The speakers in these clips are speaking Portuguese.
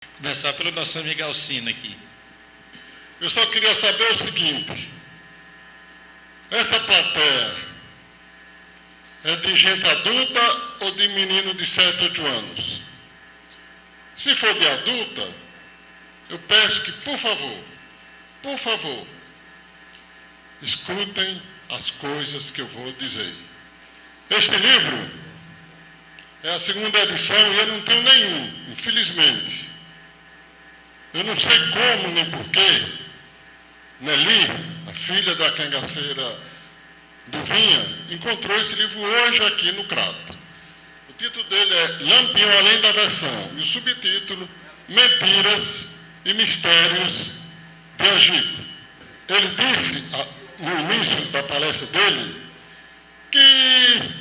Começar pelo nosso amigo Alcino aqui. Eu só queria saber o seguinte: essa plateia é de gente adulta ou de menino de 7, 8 anos? Se for de adulta, eu peço que, por favor, escutem as coisas que eu vou dizer. Este livro é a segunda edição e eu não tenho nenhum, infelizmente. Eu não sei como nem porquê. Nelly, a filha da cangaceira do Vinha, encontrou esse livro hoje aqui no Crato. O título dele é Lampião Além da Versão e o subtítulo Mentiras e Mistérios de Angico. Ele disse, no início da palestra dele, que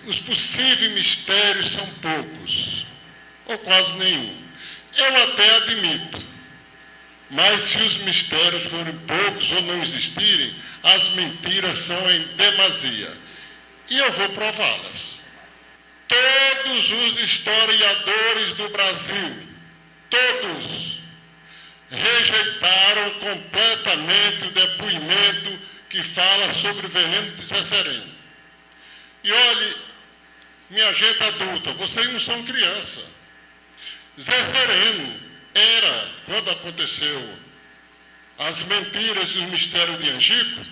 os possíveis mistérios são poucos, ou quase nenhum. Eu até admito, mas se os mistérios forem poucos ou não existirem, as mentiras são em demasia. E eu vou prová-las. Todos os historiadores do Brasil, todos, rejeitaram completamente o depoimento que fala sobre o veneno de Zé Sereno. E olhe, minha gente adulta, vocês não são criança. Zé Sereno era, quando aconteceu as mentiras e os mistérios de Angico,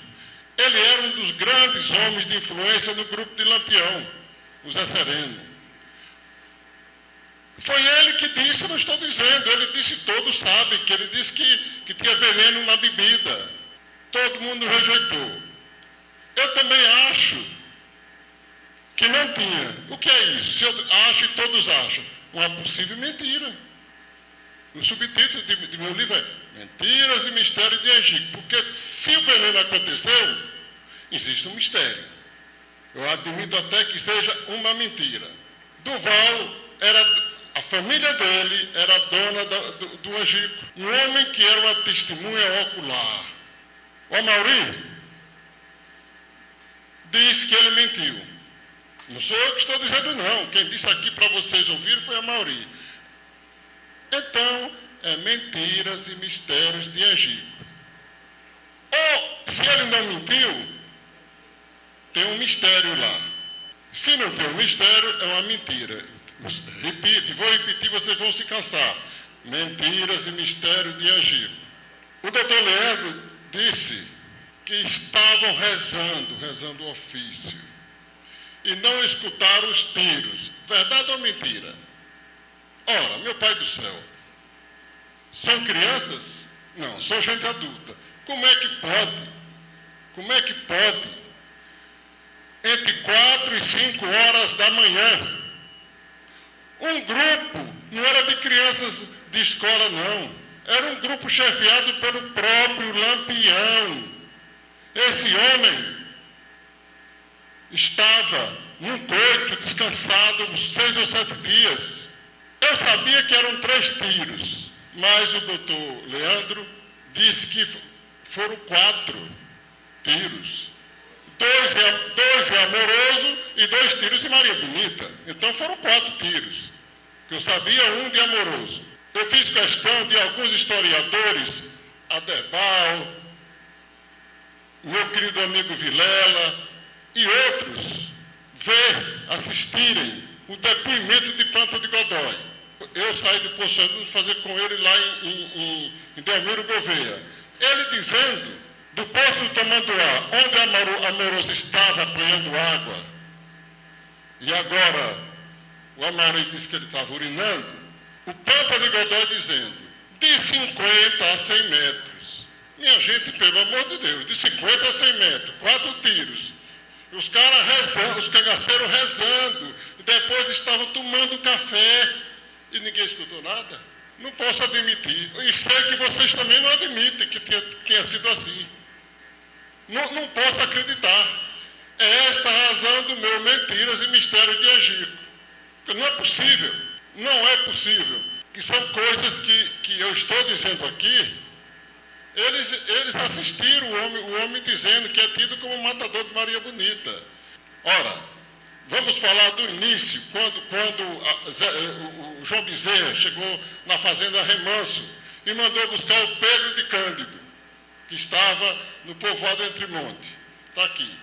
ele era um dos grandes homens de influência no grupo de Lampião, o Zé Sereno. Foi ele que disse, eu não estou dizendo, ele disse, todos sabem, que ele disse que tinha veneno na bebida. Todo mundo rejeitou. Eu também acho que não tinha. O que é isso? Se eu acho e todos acham, uma possível mentira. O subtítulo de meu livro é Mentiras e Mistérios de Angico, porque se o veneno aconteceu, existe um mistério. Eu admito até que seja uma mentira. Duval a família dele era dona do Angico. Um homem que era uma testemunha ocular. O Amaury disse que ele mentiu. Não sou eu que estou dizendo, não. Quem disse aqui para vocês ouvirem foi a Amaury. Então, é mentiras e mistérios de Angico. Ou, se ele não mentiu, tem um mistério lá. Se não tem um mistério, é uma mentira. Repite, vou repetir, vocês vão se cansar. Mentiras e mistérios de Angico. O doutor Leandro disse que estavam rezando o ofício, e não escutaram os tiros. Verdade ou mentira? Ora, meu pai do céu, são crianças? Não, são gente adulta. Como é que pode? Como é que pode? Entre 4 e 5 horas da manhã, um grupo, não era de crianças de escola, não. Era um grupo chefiado pelo próprio Lampião. Esse homem estava num coito, descansado, 6 ou 7 dias. Eu sabia que eram 3 tiros, mas o doutor Leandro disse que foram 4 tiros. 2 em Amoroso e 2 tiros em Maria Bonita. Então foram 4 tiros, que eu sabia, 1 de Amoroso. Eu fiz questão de alguns historiadores, Aderbal, meu querido amigo Vilela e outros, assistirem o depoimento de Planta de Godoy. Eu saí de Poço Santo fazer com ele lá em Delmiro Gouveia. Ele dizendo do poço do Tamanduá, onde Amoroso estava apanhando água, e agora o Amaury disse que ele estava urinando, o Planta de Godoy dizendo, de 50 a 100 metros. Minha gente, pelo amor de Deus, de 50 a 100 metros, 4 tiros. Os caras rezando, os cangaceiros rezando, e depois estavam tomando café, e ninguém escutou nada. Não posso admitir. E sei que vocês também não admitem que tenha sido assim. Não posso acreditar. É esta a razão do meu Mentiras e Mistérios de Angico. Porque não é possível. Não é possível. Que são coisas que eu estou dizendo aqui. Eles assistiram o homem dizendo que é tido como matador de Maria Bonita. Ora, Vamos falar do início, quando o João Bezerra chegou na fazenda Remanso e mandou buscar o Pedro de Cândido, que estava no povoado Entre Monte. Está aqui.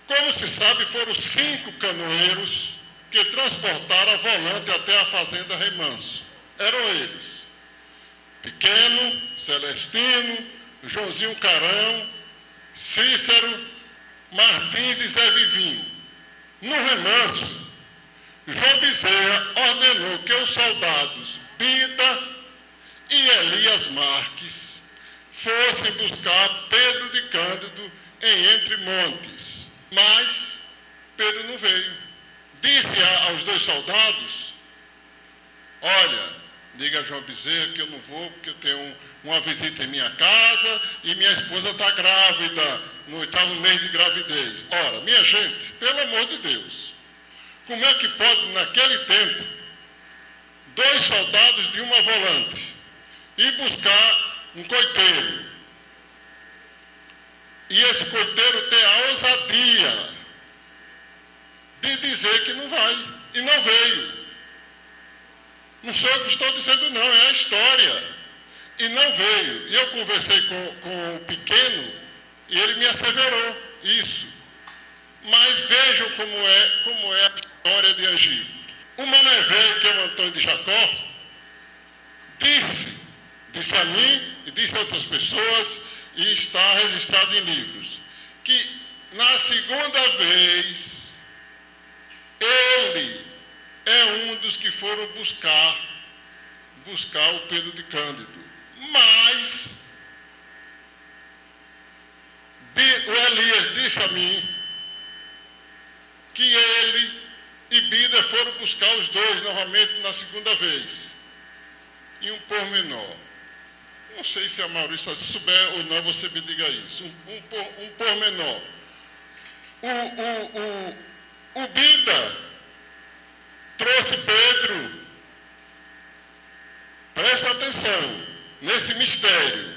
Como se sabe, foram 5 canoeiros que transportaram a volante até a fazenda Remanso. Eram eles: Pequeno, Celestino, Joãozinho Carão, Cícero, Martins e Zé Vivinho. No Remanso, João Bezerra ordenou que os soldados Bida e Elias Marques fossem buscar Pedro de Cândido em Entre Montes. Mas Pedro não veio. Disse aos 2 soldados: olha, diga a João Bezerra que eu não vou, porque eu tenho uma visita em minha casa e minha esposa está grávida, no 8º mês de gravidez. Ora, minha gente, pelo amor de Deus, como é que pode, naquele tempo, 2 soldados de uma volante ir buscar um coiteiro? E esse coiteiro ter a ousadia de dizer que não vai, e não veio. Não sou eu que estou dizendo não, é a história. E não veio. E eu conversei com o Pequeno e ele me asseverou isso. Mas vejam como é a história de Angico. O Mané Velho, que é o Antônio de Jacó, disse a mim e disse a outras pessoas, e está registrado em livros, que na segunda vez ele é um dos que foram buscar o Pedro de Cândido. Mas o Elias disse a mim que ele e Bida foram buscar os 2 novamente na segunda vez. E um pormenor. Não sei se a Maurícia souber ou não, você me diga isso. Um pormenor. O Bida trouxe Pedro. Presta atenção nesse mistério.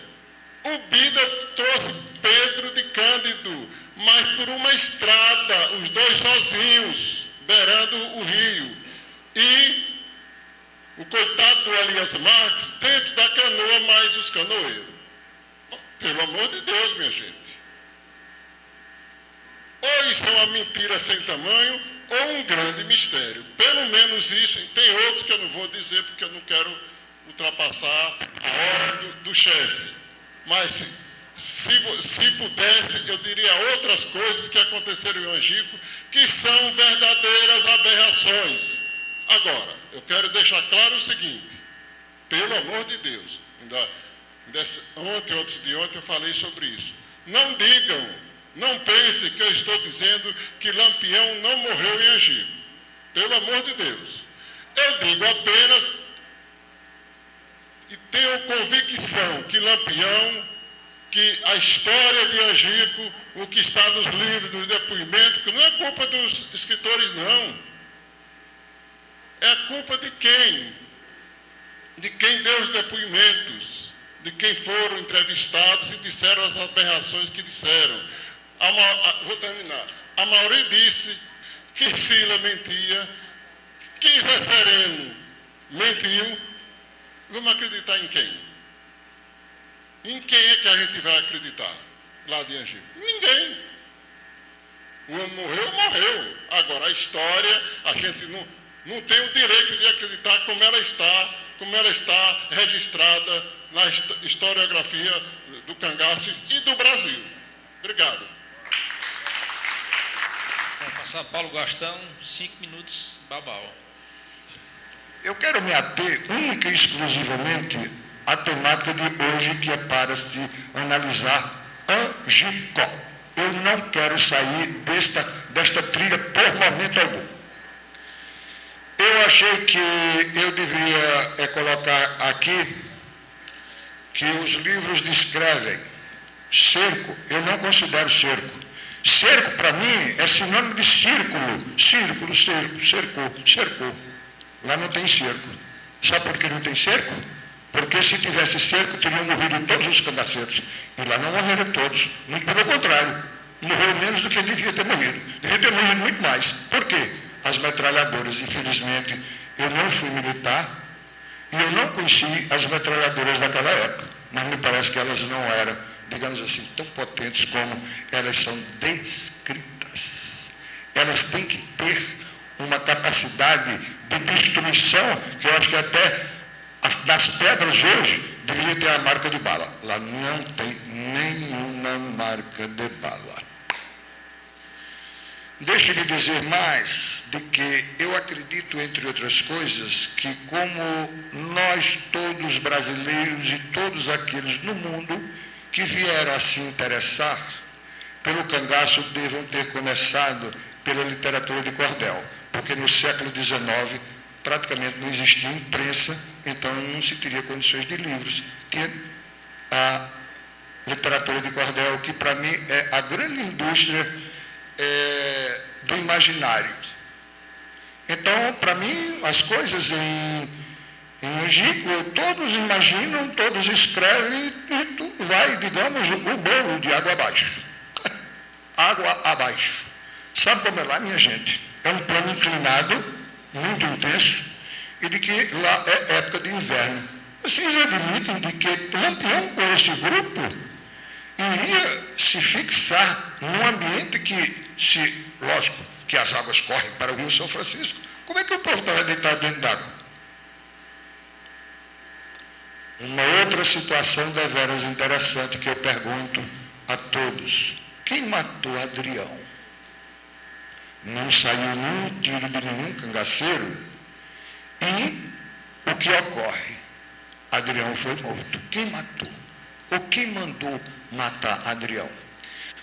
O Bida trouxe Pedro de Cândido, mas por uma estrada, os 2 sozinhos, beirando o rio. E o coitado do Elias Marques dentro da canoa, mais os canoeiros. Pelo amor de Deus, minha gente. Ou isso é uma mentira sem tamanho, ou um grande mistério. Pelo menos isso, e tem outros que eu não vou dizer, porque eu não quero ultrapassar a ordem do chefe. Mas se pudesse, eu diria outras coisas que aconteceram em Angico, que são verdadeiras aberrações. Agora, eu quero deixar claro o seguinte: pelo amor de Deus, antes de ontem eu falei sobre isso. Não digam, não pensem que eu estou dizendo que Lampião não morreu em Angico. Pelo amor de Deus. Eu digo apenas, e tenho convicção que Lampião, que a história de Angico, o que está nos livros, dos depoimentos, que não é culpa dos escritores, não. É a culpa de quem? De quem deu os depoimentos, de quem foram entrevistados e disseram as aberrações que disseram. Vou terminar. A Mauri disse que Sila mentia, que Zé Sereno mentiu. Vamos acreditar em quem? Em quem é que a gente vai acreditar lá de Angico? Ninguém. O homem morreu. Agora, a história, a gente não tem o direito de acreditar como ela está registrada na historiografia do cangaço e do Brasil. Obrigado. Vamos passar Paulo Gastão, 5 minutos, Babau. Eu quero me ater única e exclusivamente à temática de hoje, que é para se analisar Angicó. Eu não quero sair desta trilha por momento algum. Eu achei que eu deveria colocar aqui que os livros descrevem cerco. Eu não considero cerco. Cerco, para mim, é sinônimo de círculo. Círculo, cerco, cercou. Lá não tem cerco. Sabe por que não tem cerco? Porque se tivesse cerco, teriam morrido todos os cangaceiros. E lá não morreram todos. Muito pelo contrário. morreu menos do que devia ter morrido. Devia ter morrido muito mais. Por quê? As metralhadoras, infelizmente, eu não fui militar e eu não conheci as metralhadoras daquela época, mas me parece que elas não eram, digamos assim, tão potentes como elas são descritas. Elas têm que ter uma capacidade de destruição, que eu acho que até das pedras hoje deveria ter a marca de bala. Lá não tem nenhuma marca de bala. Deixe-me dizer mais de que eu acredito, entre outras coisas, que como nós todos brasileiros e todos aqueles no mundo que vieram a se interessar pelo cangaço devam ter começado pela literatura de cordel, porque no século XIX praticamente não existia imprensa, então não se teria condições de livros. Tinha a literatura de cordel, que para mim é a grande indústria do imaginário. Então, para mim, as coisas em Angico, todos imaginam, todos escrevem, e vai, digamos, o bolo de água abaixo. Água abaixo. Sabe como é lá, minha gente? É um plano inclinado, muito intenso, e de que lá é época de inverno. Vocês admitem de que Lampião, com esse grupo, iria se fixar num ambiente que, lógico, que as águas correm para o Rio São Francisco. Como é que o povo estava deitado dentro d'água? Uma outra situação deveras interessante que eu pergunto a todos: quem matou Adrião? Não saiu nenhum tiro de nenhum cangaceiro, e o que ocorre? Adrião foi morto. Quem matou? Ou quem mandou matar Adrião?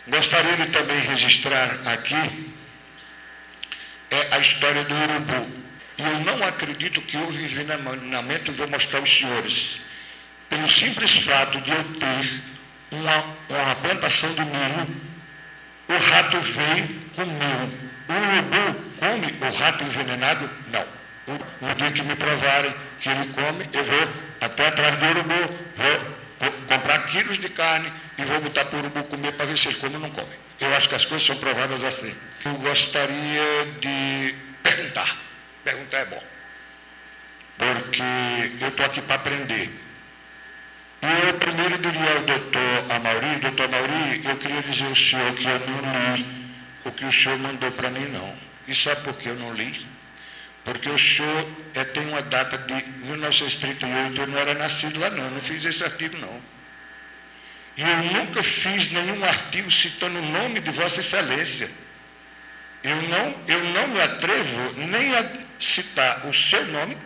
Gostaria de também registrar aqui a história do urubu. E eu não acredito que houve envenenamento, vou mostrar aos senhores. Pelo simples fato de eu ter uma plantação de milho, o rato veio, comeu. O urubu come o rato envenenado? Não. No dia que me provarem que ele come, eu vou até atrás do urubu, vou comprar quilos de carne e vou botar para o urubu comer para ver se ele come ou não come. Eu acho que as coisas são provadas assim. Eu gostaria de perguntar. Perguntar é bom. Porque eu estou aqui para aprender. E eu primeiro diria ao doutor Amauri, eu queria dizer ao senhor que eu não li o que o senhor mandou para mim, não. E sabe por que eu não li? Porque o senhor tem uma data de 1938, eu não era nascido lá, não fiz esse artigo, não. E eu nunca fiz nenhum artigo citando o nome de Vossa Excelência. Eu não me atrevo nem a citar o seu nome,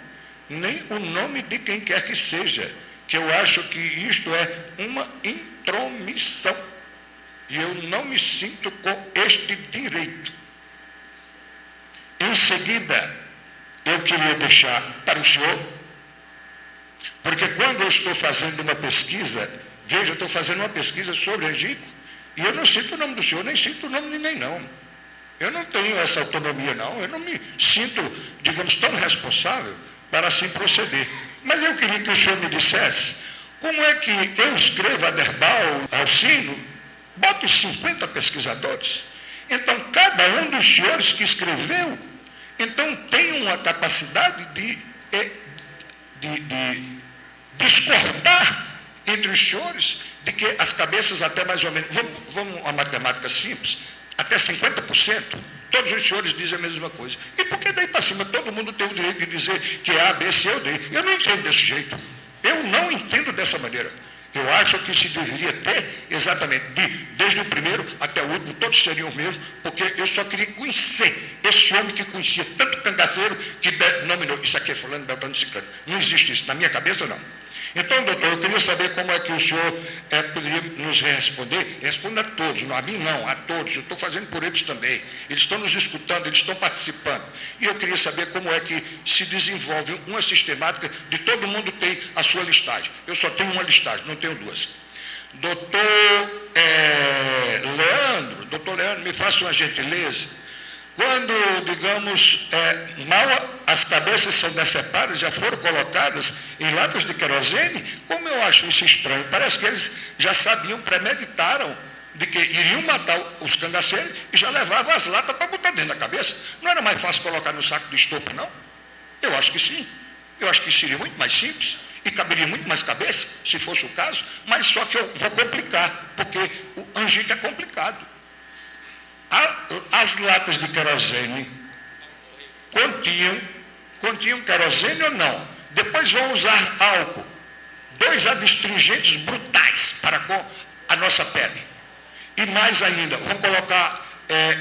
nem o nome de quem quer que seja, que eu acho que isto é uma intromissão. E eu não me sinto com este direito. Em seguida, eu queria deixar para o senhor, porque quando eu estou fazendo uma pesquisa, veja, eu estou fazendo uma pesquisa sobre Angico, e eu não cito o nome do senhor, nem cito o nome de ninguém, não. Eu não tenho essa autonomia, não. Eu não me sinto, digamos, tão responsável para assim proceder. Mas eu queria que o senhor me dissesse como é que eu escrevo Aderbal, Alcino, boto 50 pesquisadores. Então, cada um dos senhores que escreveu, então tem uma capacidade de discordar entre os senhores, de que as cabeças até mais ou menos, vamos a matemática simples, até 50%, todos os senhores dizem a mesma coisa. E por que daí para cima todo mundo tem o direito de dizer que é A, B, C ou D? Eu não entendo desse jeito. Eu não entendo dessa maneira. Eu acho que se deveria ter exatamente desde o primeiro até o último, todos seriam os mesmos, porque eu só queria conhecer esse homem que conhecia tanto cangaceiro que nominou, isso aqui é fulano, beltrano, ciclano. Não existe isso, na minha cabeça não. Então, doutor, eu queria saber como é que o senhor poderia nos responder. Responda a todos, não a mim não, a todos. Eu estou fazendo por eles também. Eles estão nos escutando, eles estão participando. E eu queria saber como é que se desenvolve uma sistemática de todo mundo tem a sua listagem. Eu só tenho uma listagem, não tenho duas. Doutor Leandro, me faça uma gentileza. Quando, digamos, mal as cabeças são decepadas, já foram colocadas em latas de querosene, como eu acho isso estranho? Parece que eles já sabiam, premeditaram de que iriam matar os cangaceiros e já levavam as latas para botar dentro da cabeça. Não era mais fácil colocar no saco de estopa, não? Eu acho que sim. Eu acho que seria muito mais simples e caberia muito mais cabeça, se fosse o caso, mas só que eu vou complicar, porque o angico é complicado. As latas de querosene continham querosene ou não? Depois vão usar álcool, 2 adstringentes brutais para com a nossa pele. E mais ainda, vão colocar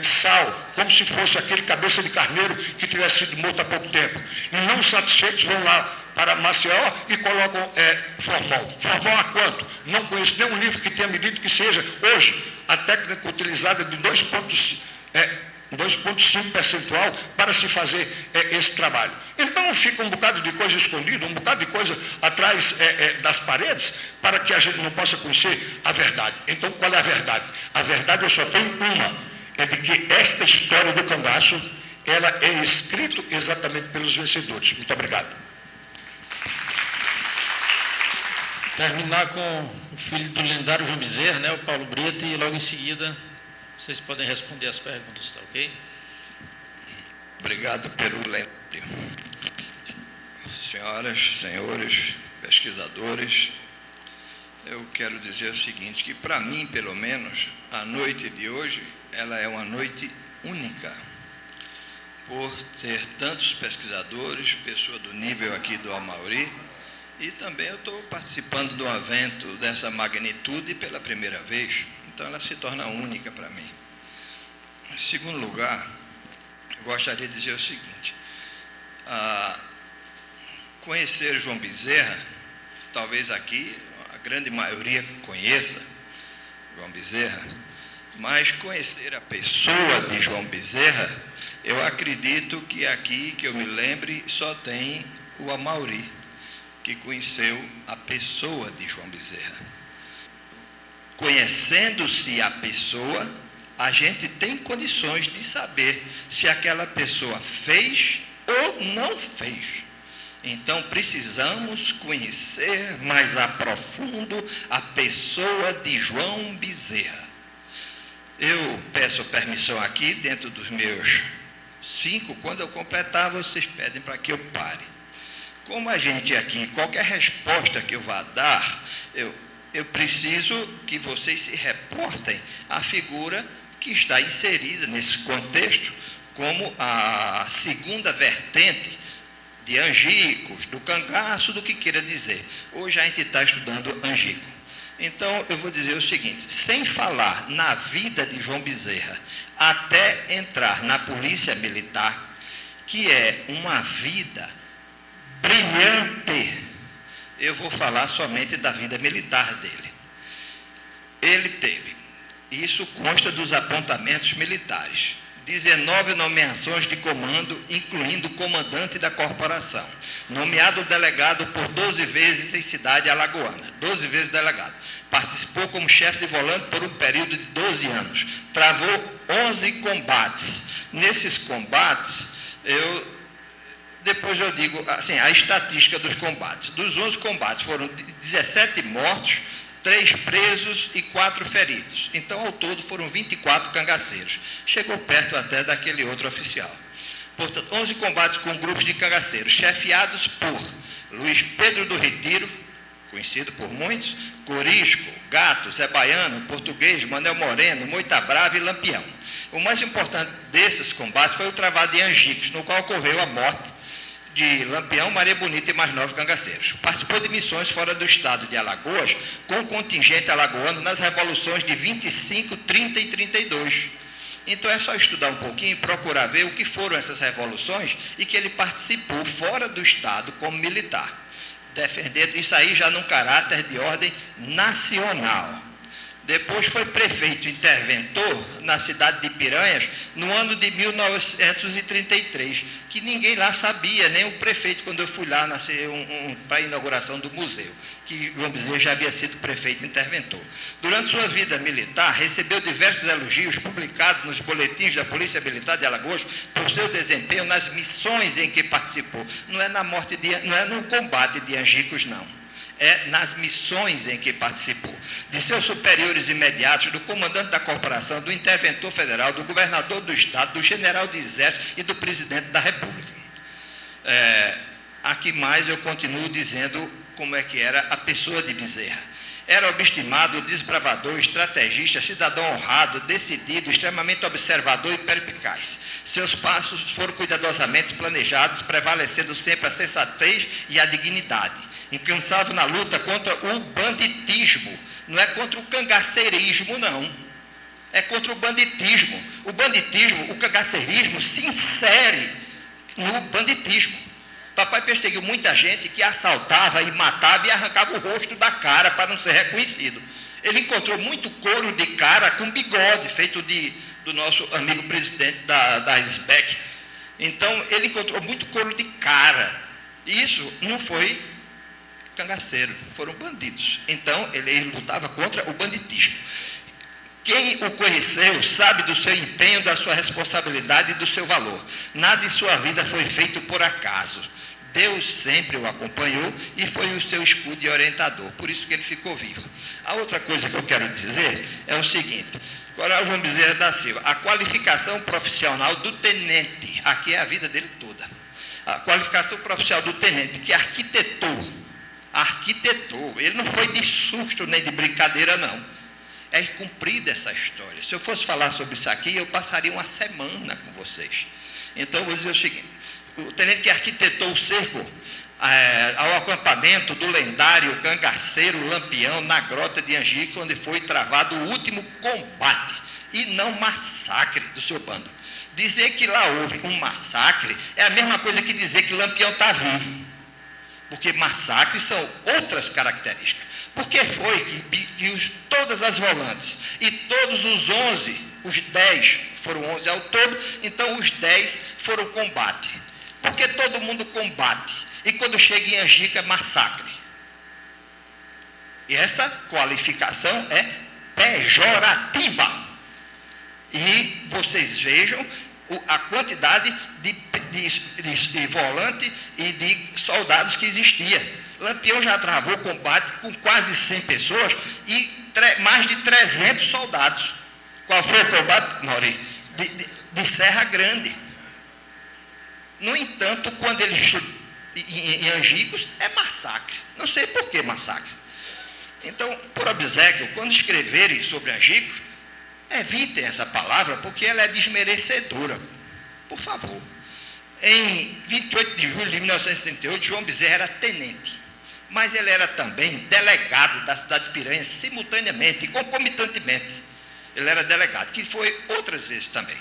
sal, como se fosse aquele cabeça de carneiro que tivesse sido morto há pouco tempo. E não satisfeitos, vão lá para Maceió e colocam formol. Formol a quanto? Não conheço nenhum livro que tenha medido que seja, hoje, a técnica utilizada de 2,5 percentual para se fazer esse trabalho. Então fica um bocado de coisa escondida, um bocado de coisa atrás das paredes, para que a gente não possa conhecer a verdade. Então, qual é a verdade? A verdade eu só tenho uma, é de que esta história do cangaço, ela é escrita exatamente pelos vencedores. Muito obrigado. Terminar com o filho do lendário João Bezerra, né, o Paulo Brito, e logo em seguida vocês podem responder as perguntas, tá ok? Obrigado pelo lembro. Senhoras, senhores, pesquisadores, eu quero dizer o seguinte, que para mim, pelo menos, a noite de hoje, ela é uma noite única, por ter tantos pesquisadores, pessoa do nível aqui do Amauri, e também eu estou participando de um evento dessa magnitude pela primeira vez, então ela se torna única para mim. Em segundo lugar, eu gostaria de dizer o seguinte, conhecer João Bezerra, talvez aqui a grande maioria conheça João Bezerra, mas conhecer a pessoa de João Bezerra, eu acredito que aqui, que eu me lembre, só tem o Amauri, que conheceu a pessoa de João Bezerra. Conhecendo-se a pessoa, a gente tem condições de saber se aquela pessoa fez ou não fez. Então, precisamos conhecer mais a profundo a pessoa de João Bezerra. Eu peço permissão aqui, dentro dos meus 5, quando eu completar, vocês pedem para que eu pare. Como a gente aqui, qualquer resposta que eu vá dar, eu preciso que vocês se reportem à figura que está inserida nesse contexto, como a segunda vertente de angicos, do cangaço, do que queira dizer. Hoje a gente está estudando angico. Então, eu vou dizer o seguinte, sem falar na vida de João Bezerra, até entrar na polícia militar, que é uma vida brilhante, eu vou falar somente da vida militar dele. Ele teve, isso consta dos apontamentos militares, 19 nomeações de comando, incluindo o comandante da corporação, nomeado delegado por 12 vezes em cidade alagoana, 12 vezes delegado. Participou como chefe de volante por um período de 12 anos, travou 11 combates. Nesses combates, depois eu digo, assim, a estatística dos combates. Dos 11 combates foram 17 mortos, 3 presos e 4 feridos. Então, ao todo, foram 24 cangaceiros. Chegou perto até daquele outro oficial. Portanto, 11 combates com grupos de cangaceiros, chefiados por Luiz Pedro do Retiro, conhecido por muitos, Corisco, Gato, Zé Baiano, Português, Manuel Moreno, Moita Brava e Lampião. O mais importante desses combates foi o travado de Angicos, no qual ocorreu a morte de Lampião, Maria Bonita e mais 9 cangaceiros. Participou de missões fora do estado de Alagoas, com o contingente alagoano nas revoluções de 25, 30 e 32. Então é só estudar um pouquinho e procurar ver o que foram essas revoluções e que ele participou fora do estado como militar, defendendo isso aí já num caráter de ordem nacional. Depois foi prefeito interventor na cidade de Piranhas, no ano de 1933, que ninguém lá sabia, nem o prefeito, quando eu fui lá para a inauguração do museu, que João Bezerra já havia sido prefeito interventor. Durante sua vida militar, recebeu diversos elogios publicados nos boletins da Polícia Militar de Alagoas por seu desempenho nas missões em que participou. Não é não é no combate de Angicos, não. É nas missões em que participou. de seus superiores imediatos, do comandante da corporação, do interventor federal, do governador do estado, do general de exército e do presidente da república. Aqui mais eu continuo dizendo como é que era a pessoa de Bezerra. Era obstinado, desbravador, estrategista, cidadão honrado, decidido, extremamente observador e perspicaz. Seus passos foram cuidadosamente planejados, prevalecendo sempre a sensatez e a dignidade. Incansável na luta contra o banditismo. Não é contra o cangaceirismo, não. É contra o banditismo. O banditismo, o cangaceirismo se insere no banditismo. Papai perseguiu muita gente que assaltava e matava e arrancava o rosto da cara para não ser reconhecido. Ele encontrou muito couro de cara com bigode, feito do nosso amigo presidente da SBEC. Então, ele encontrou muito couro de cara. Isso não foi cangaceiro, foram bandidos. Então, ele lutava contra o banditismo. Quem o conheceu sabe do seu empenho, da sua responsabilidade e do seu valor. Nada em sua vida foi feito por acaso. Deus sempre o acompanhou e foi o seu escudo e orientador, por isso que ele ficou vivo. A outra coisa que eu quero dizer é o seguinte: Coronel João Bezerra da Silva, a qualificação profissional do tenente, aqui é a vida dele toda, a qualificação profissional do tenente que arquitetou, ele não foi de susto nem de brincadeira, não. É cumprida essa história. Se eu fosse falar sobre isso aqui, eu passaria uma semana com vocês. Então, eu vou dizer o seguinte: o tenente que arquitetou o cerco ao acampamento do lendário cangaceiro Lampião, na grota de Angico, onde foi travado o último combate, e não massacre do seu bando. Dizer que lá houve um massacre é a mesma coisa que dizer que Lampião está vivo, porque massacres são outras características. Porque foi que todas as volantes e todos os 11, os 10, foram 11 ao todo, então os 10 foram combate. Porque todo mundo combate. E quando chega em Angico é massacre. E essa qualificação é pejorativa. E vocês vejam a quantidade de volante e de soldados que existia. Lampião já travou combate com quase 100 pessoas e mais de 300 soldados. Qual foi o combate, Mauri? De Serra Grande. No entanto, quando eles em Angicos, é massacre. Não sei por que massacre. Então, por obséquio, quando escreverem sobre Angicos, evitem essa palavra, porque ela é desmerecedora. Por favor. Em 28 de julho de 1938, João Bezerra era tenente. Mas ele era também delegado da cidade de Piranha, simultaneamente e concomitantemente. Ele era delegado, que foi outras vezes também.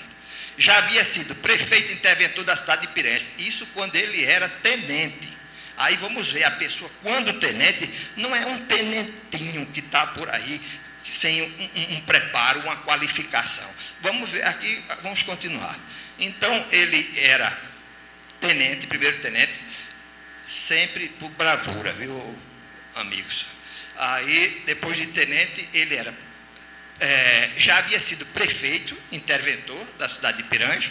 Já havia sido prefeito interventor da cidade de Piranha, isso quando ele era tenente. Aí vamos ver, a pessoa, quando tenente, não é um tenentinho que está por aí, sem um preparo, uma qualificação. Vamos ver aqui, vamos continuar. Então, ele era tenente, primeiro tenente, sempre por bravura, viu, amigos? Aí, depois de tenente, ele era, já havia sido prefeito, interventor da cidade de Piranhas,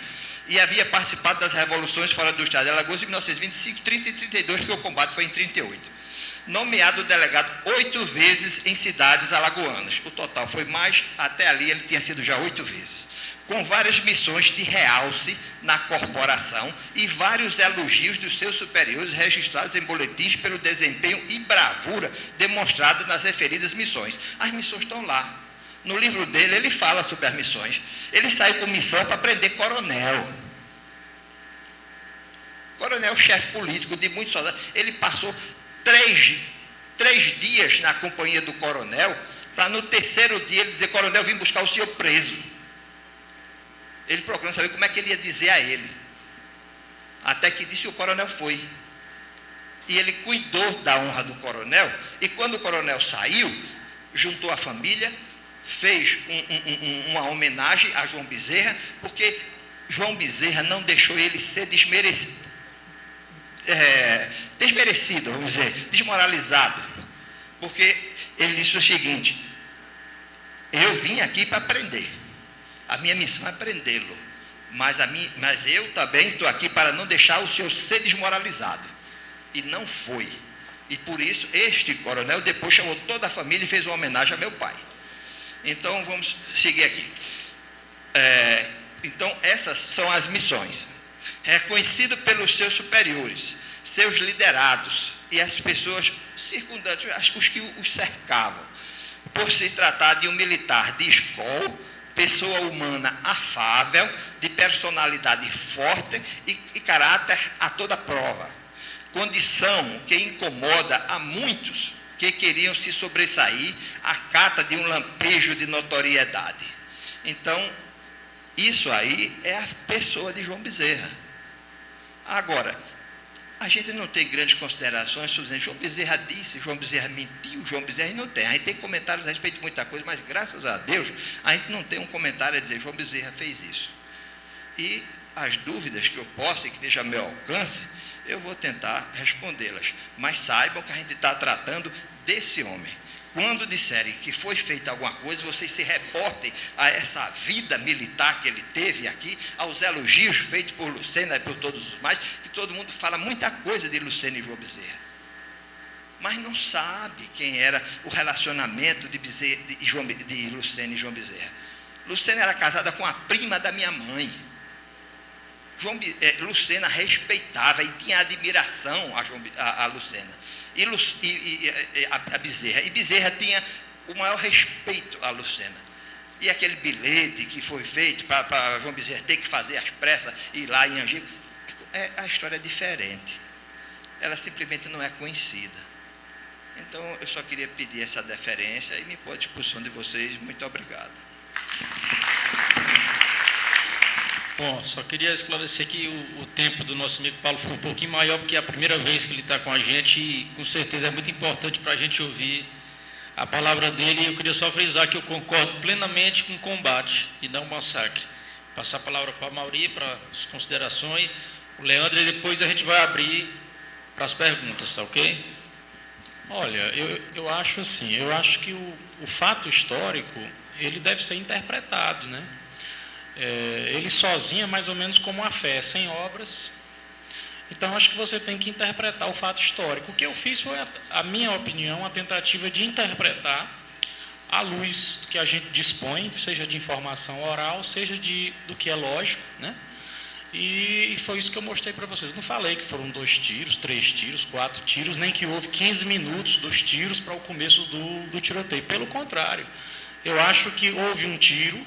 e havia participado das revoluções fora do estado de Alagoas em 1925, 30 e 32, porque o combate foi em 38. Nomeado delegado 8 vezes em cidades alagoanas. O total foi mais, até ali ele tinha sido já 8 vezes. Com várias missões de realce na corporação e vários elogios dos seus superiores registrados em boletins pelo desempenho e bravura demonstrado nas referidas missões. As missões estão lá. No livro dele, ele fala sobre as missões. Ele saiu com missão para prender coronel. Coronel, chefe político de muitos soldados. Ele passou 3 dias na companhia do coronel, para no terceiro dia ele dizer: coronel, vim buscar o senhor preso. Ele procurando saber como é que ele ia dizer a ele. Até que disse que o coronel foi. E ele cuidou da honra do coronel, e quando o coronel saiu, juntou a família, fez uma homenagem a João Bezerra, porque João Bezerra não deixou ele ser desmerecido, vamos dizer, desmoralizado. Porque ele disse o seguinte: eu vim aqui para aprender. A minha missão é prendê-lo, mas eu também estou aqui para não deixar o senhor ser desmoralizado. E não foi. E por isso, este coronel depois chamou toda a família e fez uma homenagem a meu pai. Então, vamos seguir aqui. Então, essas são as missões. Reconhecido pelos seus superiores, seus liderados e as pessoas circundantes, os que os cercavam, por se tratar de um militar de escola, pessoa humana afável, de personalidade forte e caráter a toda prova. Condição que incomoda a muitos que queriam se sobressair à cata de um lampejo de notoriedade. Então, isso aí é a pessoa de João Bezerra. Agora, a gente não tem grandes considerações, dizendo, João Bezerra disse, João Bezerra mentiu, João Bezerra não tem. A gente tem comentários a respeito de muita coisa, mas graças a Deus, a gente não tem um comentário a dizer, João Bezerra fez isso. E as dúvidas que eu posso e que esteja ao meu alcance, eu vou tentar respondê-las. Mas saibam que a gente está tratando desse homem. Quando disserem que foi feita alguma coisa, vocês se reportem a essa vida militar que ele teve aqui, aos elogios feitos por Lucena e por todos os mais, que todo mundo fala muita coisa de Lucena e João Bezerra. Mas não sabe quem era o relacionamento de Lucena e João Bezerra. Lucena era casada com a prima da minha mãe. Lucena respeitava e tinha admiração a Lucena. A Bezerra. E Bezerra tinha o maior respeito a Lucena. E aquele bilhete que foi feito para João Bezerra ter que fazer às pressas, ir lá em Angico, a história é diferente. Ela simplesmente não é conhecida. Então, eu só queria pedir essa deferência e me pôr à disposição de vocês. Muito obrigado. Bom, só queria esclarecer que o tempo do nosso amigo Paulo foi um pouquinho maior, porque é a primeira vez que ele está com a gente e, com certeza, é muito importante para a gente ouvir a palavra dele. E eu queria só frisar que eu concordo plenamente com o combate e não o massacre. Passar a palavra para a Mauri, para as considerações, o Leandro, e depois a gente vai abrir para as perguntas, tá ok? Olha, eu acho assim, eu acho que o fato histórico, ele deve ser interpretado, né? Ele sozinho é mais ou menos como a fé, sem obras. Então, acho que você tem que interpretar o fato histórico. O que eu fiz foi, a minha opinião, a tentativa de interpretar à luz que a gente dispõe, seja de informação oral, seja do que é lógico, né? E foi isso que eu mostrei para vocês. Não falei que foram 2 tiros, 3 tiros, 4 tiros, nem que houve 15 minutos dos tiros para o começo do tiroteio. Pelo contrário, eu acho que houve um tiro.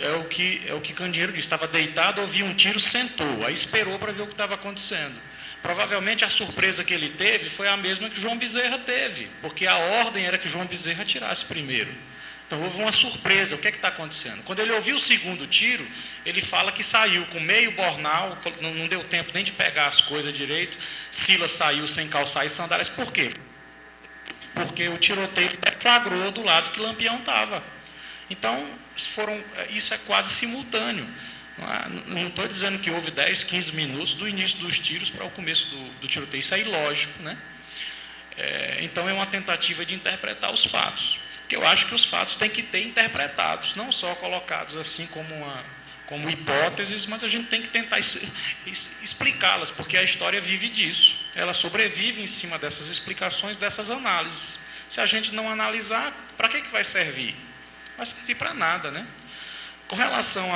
É o que Candeeiro disse, estava deitado, ouviu um tiro, sentou, aí esperou para ver o que estava acontecendo. Provavelmente a surpresa que ele teve foi a mesma que João Bezerra teve, porque a ordem era que João Bezerra atirasse primeiro. Então houve uma surpresa, o que está acontecendo? Quando ele ouviu o segundo tiro, ele fala que saiu com meio bornal, não deu tempo nem de pegar as coisas direito, Silas saiu sem calçar e sandálias. Por quê? Porque o tiroteio flagrou do lado que Lampião estava. Então, isso é quase simultâneo. Não estou dizendo que houve 10, 15 minutos do início dos tiros para o começo do tiroteio. Isso é ilógico, né? Então, é uma tentativa de interpretar os fatos. Porque eu acho que os fatos têm que ter interpretados, não só colocados assim como hipóteses, mas a gente tem que tentar explicá-las, porque a história vive disso. Ela sobrevive em cima dessas explicações, dessas análises. Se a gente não analisar, para que vai servir? Vai servir para nada, né? Com relação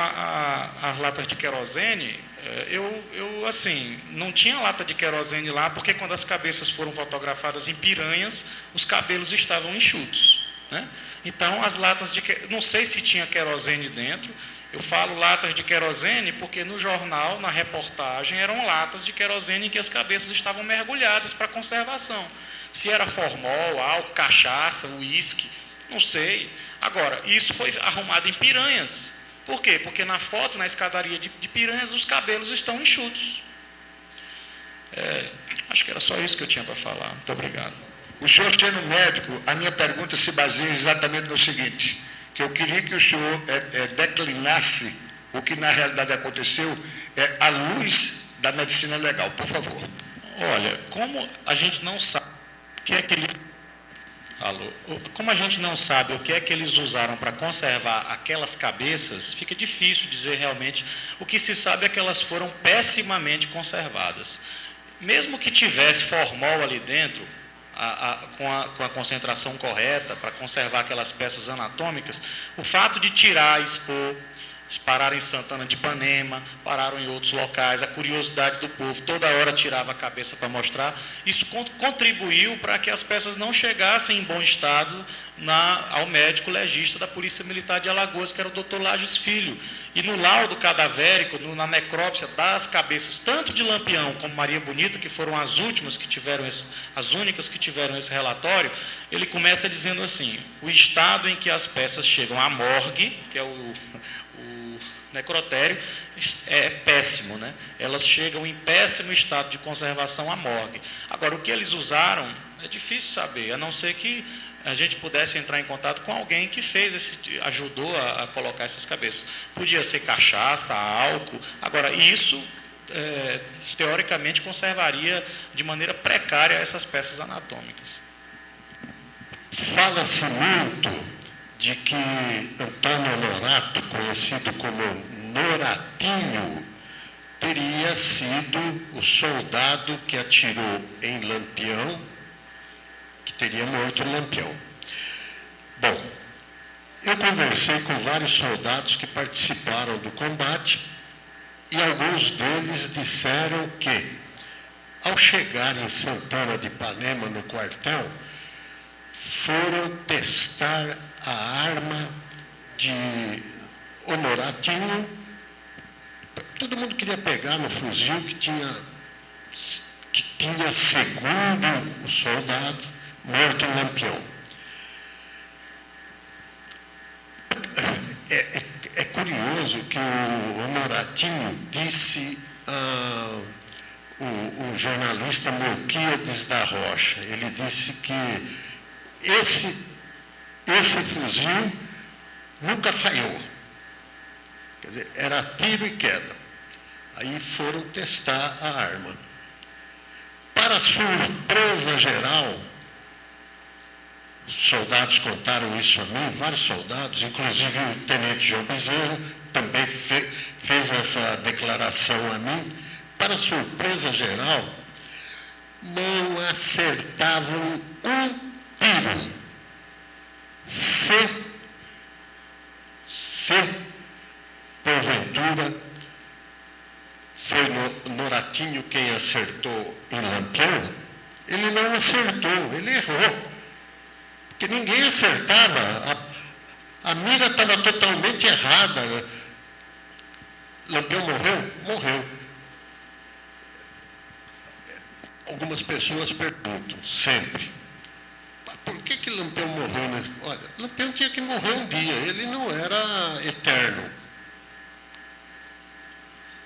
às latas de querosene, eu assim, não tinha lata de querosene lá, porque quando as cabeças foram fotografadas em Piranhas, os cabelos estavam enxutos, né? Então, as latas não sei se tinha querosene dentro. Eu falo latas de querosene porque no jornal, na reportagem, eram latas de querosene em que as cabeças estavam mergulhadas para conservação. Se era formol, álcool, cachaça, uísque, não sei. Agora, isso foi arrumado em Piranhas. Por quê? Porque na foto, na escadaria de Piranhas, os cabelos estão enxutos. Acho que era só isso que eu tinha para falar. Muito obrigado. O senhor sendo médico, a minha pergunta se baseia exatamente no seguinte, que eu queria que o senhor declinasse o que na realidade aconteceu à luz da medicina legal, por favor. Olha, como a gente não sabe o que é que Como a gente não sabe o que é que eles usaram para conservar aquelas cabeças, fica difícil dizer realmente. O que se sabe é que elas foram pessimamente conservadas. mesmo que tivesse formol ali dentro, com a concentração correta para conservar aquelas peças anatômicas, o fato de tirar, expor, pararam em Santana de Ipanema, pararam em outros locais, a curiosidade do povo, toda hora tirava a cabeça para mostrar, isso contribuiu para que as peças não chegassem em bom estado ao médico legista da Polícia Militar de Alagoas, que era o Dr. Lages Filho. E no laudo cadavérico, na necrópsia das cabeças, tanto de Lampião como Maria Bonita, que foram as últimas que tiveram as únicas que tiveram esse relatório, ele começa dizendo assim: o estado em que as peças chegam à morgue, que é o necrotério, é péssimo, né? Elas chegam em péssimo estado de conservação à morgue. Agora, o que eles usaram é difícil saber, a não ser que a gente pudesse entrar em contato com alguém que ajudou a colocar essas cabeças. Podia ser cachaça, álcool. Agora, isso, teoricamente, conservaria de maneira precária essas peças anatômicas. Fala-se muito de que Antônio Norato, conhecido como Noratinho, teria sido o soldado que atirou em Lampião, que teria morto Lampião. Bom, eu conversei com vários soldados que participaram do combate e alguns deles disseram que, ao chegar em Santana de Ipanema, no quartel, foram testar a arma de Honoratinho. Todo mundo queria pegar no fuzil que tinha, segundo o soldado, morto em Lampião. É curioso que o Honoratinho disse o jornalista Melquíades da Rocha. Ele disse que esse fuzil nunca falhou. Quer dizer, era tiro e queda. Aí foram testar a arma. Para surpresa geral, soldados contaram isso a mim, vários soldados, inclusive o tenente João Bezerra, também fez essa declaração a mim. Para surpresa geral, não acertavam um tiro. Se porventura foi Noratinho quem acertou em Lampião, ele não acertou, ele errou. Porque ninguém acertava, a mira estava totalmente errada. Lampião morreu? Morreu. Algumas pessoas perguntam, sempre, por que Lampião morreu? Olha, Lampião tinha que morrer um dia, ele não era eterno.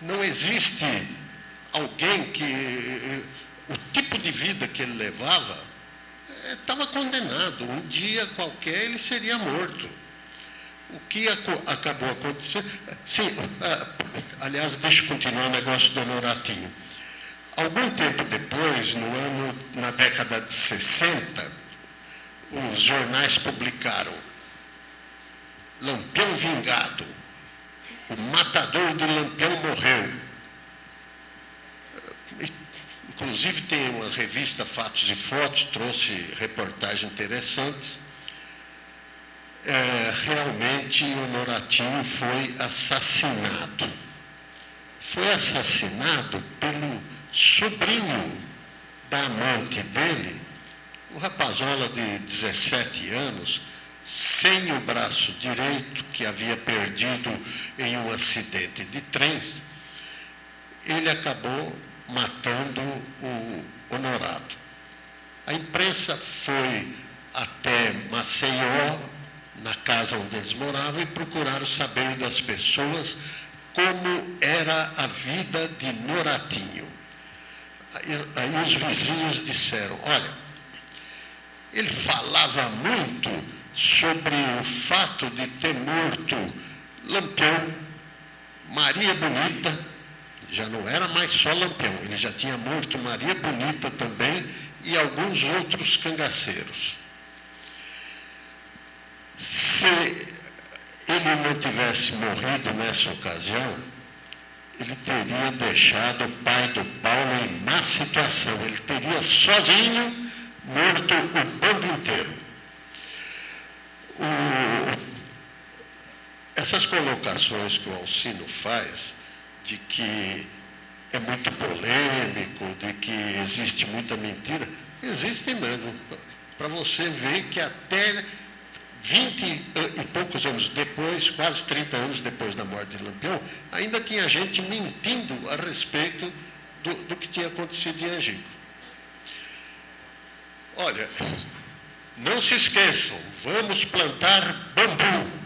Não existe alguém que, o tipo de vida que ele levava, estava condenado. Um dia qualquer ele seria morto. O que acabou acontecendo... Sim, aliás, deixa eu continuar o negócio do Honoratinho. Algum tempo depois, na década de 60, os jornais publicaram Lampião vingado, o matador de Lampião morreu. Inclusive tem uma revista Fatos e Fotos, trouxe reportagens interessantes. Realmente o Noratinho foi assassinado. Foi assassinado pelo sobrinho da amante dele, um rapazola de 17 anos, sem o braço direito, que havia perdido em um acidente de trem. Ele acabou matando o Honorato. A imprensa foi até Maceió, na casa onde eles moravam, e procuraram saber das pessoas como era a vida de Noratinho. Aí os vizinhos disseram, olha, ele falava muito sobre o fato de ter morto Lampião, Maria Bonita, já não era mais só Lampião, ele já tinha morto Maria Bonita também e alguns outros cangaceiros. Se ele não tivesse morrido nessa ocasião, ele teria deixado o pai do Paulo em má situação. Ele teria sozinho morto o bando inteiro. Essas colocações que o Alcino faz, de que é muito polêmico, de que existe muita mentira, existe mesmo. Para você ver que até 20 e poucos anos depois, quase 30 anos depois da morte de Lampião, ainda tinha gente mentindo a respeito do que tinha acontecido em Angico. Olha, não se esqueçam, vamos plantar bambu.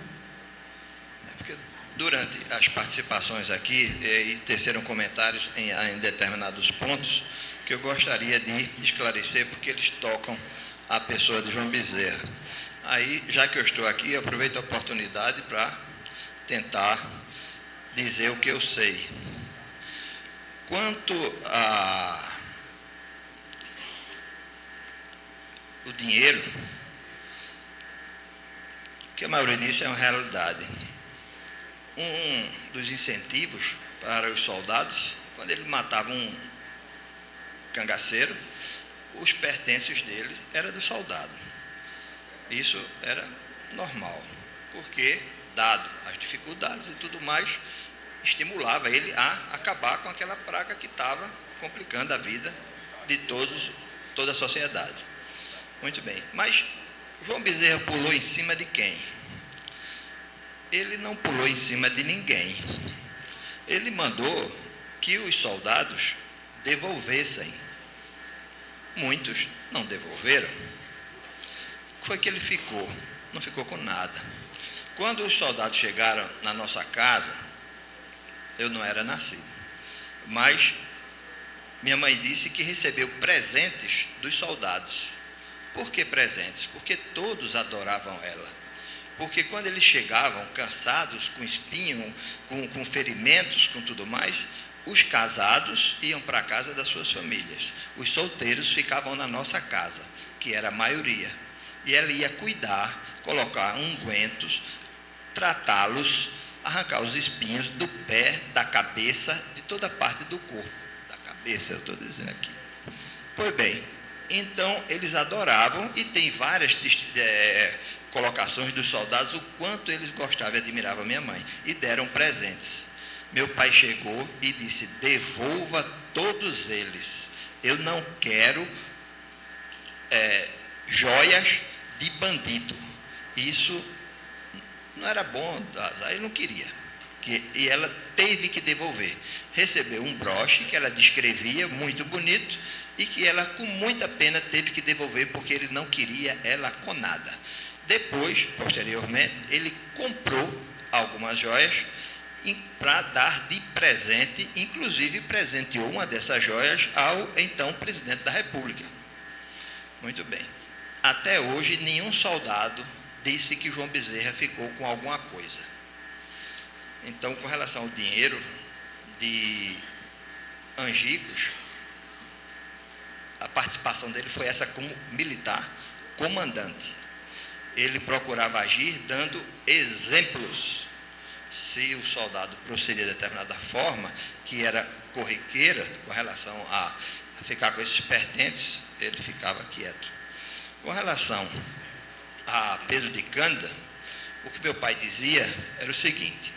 Porque durante as participações aqui, e teceram comentários em determinados pontos, que eu gostaria de esclarecer, porque eles tocam a pessoa de João Bezerra. Aí, já que eu estou aqui, eu aproveito a oportunidade para tentar dizer o que eu sei. Quanto o dinheiro, que a maioria disso é uma realidade. Um dos incentivos para os soldados, quando ele matava um cangaceiro, os pertences dele eram do soldado. Isso era normal, porque, dado as dificuldades e tudo mais, estimulava ele a acabar com aquela praga que estava complicando a vida de toda a sociedade. Muito bem, mas João Bezerra pulou em cima de quem? Ele não pulou em cima de ninguém. Ele mandou que os soldados devolvessem. Muitos não devolveram. Foi que ele ficou? Não ficou com nada. Quando os soldados chegaram na nossa casa, eu não era nascido, mas minha mãe disse que recebeu presentes dos soldados. Por que presentes? Porque todos adoravam ela. Porque quando eles chegavam cansados, com espinho, com ferimentos, com tudo mais, os casados iam para a casa das suas famílias. Os solteiros ficavam na nossa casa, que era a maioria. E ela ia cuidar, colocar ungüentos, tratá-los, arrancar os espinhos do pé, da cabeça, de toda a parte do corpo. Da cabeça, eu estou dizendo aqui. Pois bem, então eles adoravam, e tem várias colocações dos soldados, o quanto eles gostavam e admiravam a minha mãe, e deram presentes. Meu pai chegou e disse: devolva todos eles, eu não quero joias de bandido. Isso não era bom, aí não queria. E ela teve que devolver. Recebeu um broche que ela descrevia, muito bonito, e que ela, com muita pena, teve que devolver, porque ele não queria ela com nada. Depois, posteriormente, ele comprou algumas joias para dar de presente, inclusive presenteou uma dessas joias ao então presidente da República. Muito bem. Até hoje, nenhum soldado disse que João Bezerra ficou com alguma coisa. Então, com relação ao dinheiro de Angicos, a participação dele foi essa como militar, comandante. Ele procurava agir dando exemplos. Se o soldado procedia de determinada forma, que era corriqueira com relação a ficar com esses pertences, ele ficava quieto. Com relação a Pedro de Cândida, o que meu pai dizia era o seguinte,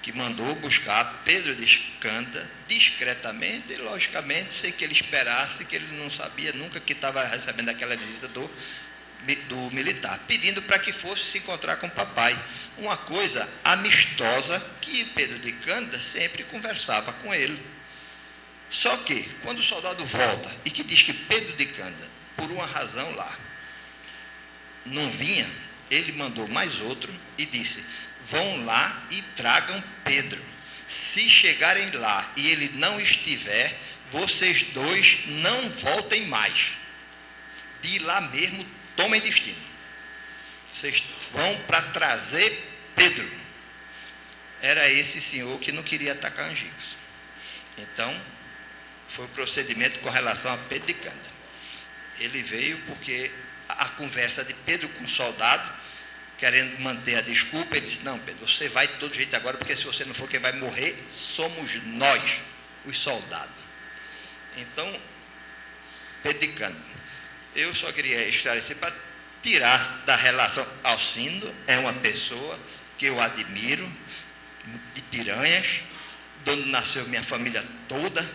que mandou buscar Pedro de Cândida discretamente e, logicamente, sem que ele esperasse, que ele não sabia nunca que estava recebendo aquela visita do militar, pedindo para que fosse se encontrar com o papai. Uma coisa amistosa que Pedro de Cândida sempre conversava com ele. Só que, quando o soldado volta e que diz que Pedro de Cândida, por uma razão lá, não vinha, ele mandou mais outro e disse: vão lá e tragam Pedro. Se chegarem lá e ele não estiver, vocês dois não voltem mais. De lá mesmo, tomem destino. Vocês vão para trazer Pedro. Era esse senhor que não queria atacar Angicos. Então, foi o procedimento com relação a Pedro de Cândida. Ele veio porque a conversa de Pedro com o soldado querendo manter a desculpa, ele disse, não, Pedro, você vai de todo jeito agora, porque se você não for, quem vai morrer somos nós, os soldados. Então, predicando, eu só queria esclarecer para tirar da relação. Alcindo é uma pessoa que eu admiro, de Piranhas, de onde nasceu minha família toda,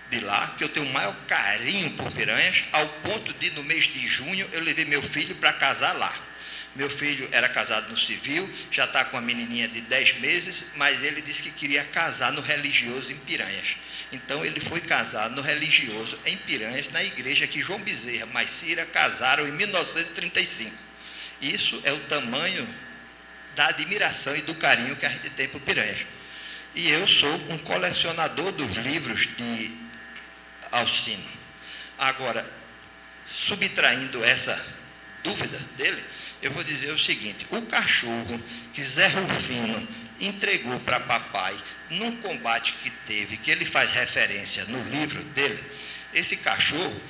de lá, que eu tenho o maior carinho por Piranhas, ao ponto de, no mês de junho, eu levei meu filho para casar lá. Meu filho era casado no civil, já está com uma menininha de 10 meses, mas ele disse que queria casar no religioso em Piranhas. Então, ele foi casar no religioso em Piranhas, na igreja que João Bezerra e Cira casaram em 1935. Isso é o tamanho da admiração e do carinho que a gente tem por Piranhas. E eu sou um colecionador dos livros de Alcindo. Agora, subtraindo essa dúvida dele, eu vou dizer o seguinte: o cachorro que Zé Rufino entregou para papai num combate que teve, que ele faz referência no livro dele, esse cachorro,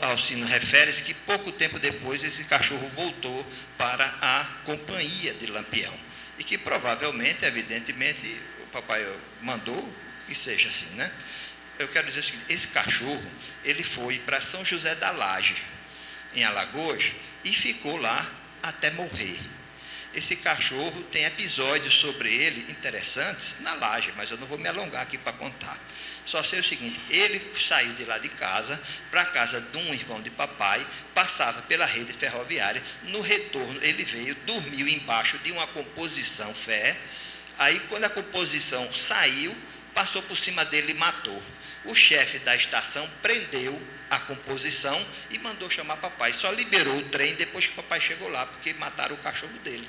Alcindo refere-se que pouco tempo depois esse cachorro voltou para a companhia de Lampião. E que provavelmente, evidentemente, o papai mandou que seja assim, né? Eu quero dizer o seguinte: esse cachorro, ele foi para São José da Laje, em Alagoas, e ficou lá até morrer. Esse cachorro tem episódios sobre ele interessantes na Laje, mas eu não vou me alongar aqui para contar. Só sei o seguinte: ele saiu de lá de casa para a casa de um irmão de papai, passava pela rede ferroviária, no retorno ele veio, dormiu embaixo de uma composição Fé, aí quando a composição saiu, passou por cima dele e matou. O chefe da estação prendeu a composição e mandou chamar papai. Só liberou o trem depois que papai chegou lá, porque mataram o cachorro dele.